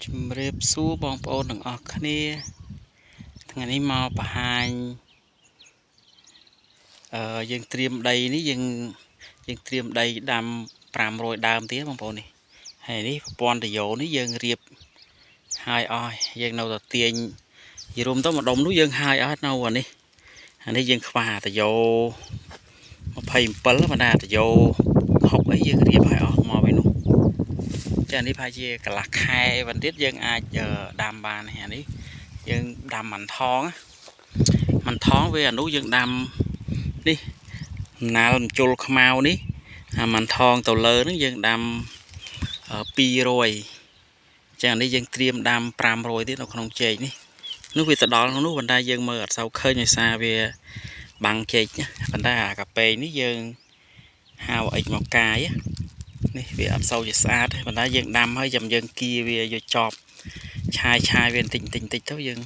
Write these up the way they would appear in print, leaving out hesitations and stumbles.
ជំរាបសួរបងប្អូនទាំងអស់គ្នាថ្ងៃនេះមកបង្ហាញយើងត្រៀមដីនេះយើងត្រៀមដីដាំ500ដើមទៀតបងប្អូននេះហើយនេះប្រព័ន្ធតយោនេះយើងរៀបហើយអស់យើងនៅតែទាញយរុំទៅម្ដុំនោះយើងហើយអស់នៅអានេះយើងខ្វះតយោ27បណ្ដាតយោ60អីយើងរៀបហើយអស់មកវិញនោះចានេះប្រហែលជាកន្លះខែបន្តិចយើងអាចដាំបានហើយនេះយើងដាំមិនថងវាអានោះយើងដាំនេះណាល់មជុលខ្មៅនេះអាមិនថងទៅលើនឹងយើងដាំ200ចានេះយើងត្រៀមដាំ500ទៀតនៅក្នុងចេកនេះនោះវាទៅដល់នោះប៉ុន្តែយើងមើលអត់សូវឃើញដោយសារវាបាំងចេកប៉ុន្តែអាកាប៉េនេះយើងហៅអិចមកកាយនេះវាអត់សូវជាស្អាតទេប៉ុន្តែយើងដាំហើយចាំយើងគៀវាយកចប់ឆាយវាតិចទៅយើង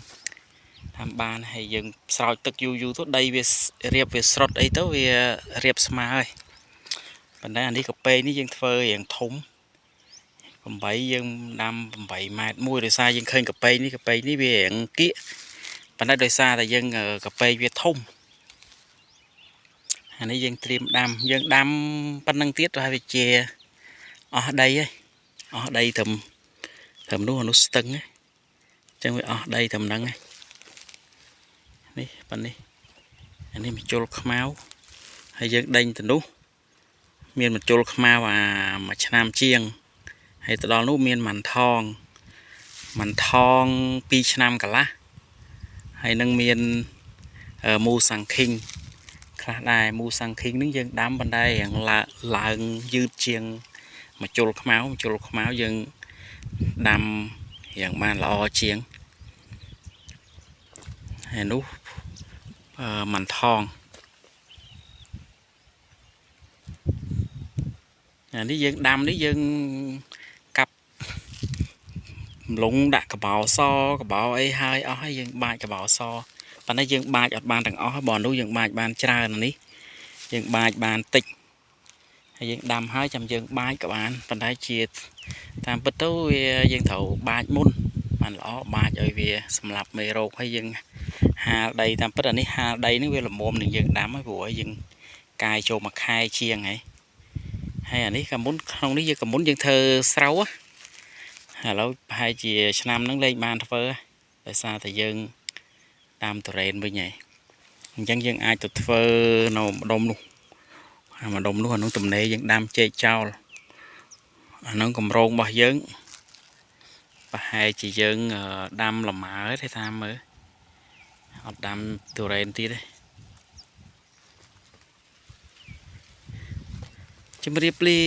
តាមបានហើយយើងស្រោចទឹកយូរទៅដីវារៀបវាស្រុតអីទៅវារៀបស្មើហើយប៉ុន្តែអានេះកាប៉េនេះយើងធ្វើរៀងធំ8យើងដាំ8ម៉ែត្រមួយដោយសារយើងឃើញកាប៉េនេះវារៀងគៀកប៉ុន្តែដោយសារតែយើងកាប៉េវាធំអានេះយើងត្រៀមដាំយើងដាំប៉ុណ្្នឹងទៀតទៅហើយវាជាអស់ដីហើយអស់ដីត្រឹមនោះអានោះស្ទឹងអញ្ចឹងវាអស់ដីត្រឹមហ្នឹងនេះប៉ុណ្នេះអានេះមជុលខ្មៅហើយយើងដេញទៅនោះមានមជុលខ្មៅមួយឆ្នាំជាងហើយទៅដល់នោះមានមិនថង2ឆ្នាំកន្លះហើយនឹងមានមូសាំងឃីងខ្លះដែរមូសាំងឃីងនឹងយើងដាំបណ្ដៃរៀងឡើងយឺតជាងមជុលខ្មៅយើងដាំរៀងបានល្អជាងហើយនោះមិនថងអានេះយើងដាំនេះយើងកាប់លងដាក់កបោសកបោអីហើយអស់ហើយយើងបាចកបោសប៉ុន្តែយើងបាចអត់បានទាំងអស់បើនោះយើងបាចបានច្រើននេះយើងបាចបានតិចហើយយើងដាំហើយចាំយើងបាចក៏បានប៉ុន្តែជាតាមពិតទៅវាយើងត្រូវបាចមុនបានល្អបាចឲ្យវាសម្រាប់មេរោគហើយយើងហាលដីតាមពិតអានេះហាលដីនេះវាល្មមនឹងយើងដាំហើយព្រោះយើងកាយចូលមួយខែជាងហើយអានេះកាលមុនក្នុងនេះយើងធ្វើស្រូវឥឡូវប្រហែលជាឆ្នាំហ្នឹងលែងបានធ្វើដោយសារតែយើងតាមទុរេនវិញហើយអញ្ចឹងយើងអាចទៅធ្វើនៅម្ដុំនោះអានោះទំនេរយើងដាំចេកចោលអានោះកម្រងរបស់យើងប្រហែលជាយើងដាំលម៉ើទេតាមមើលអត់ដាំទុរេនទៀតទេជំរាបលា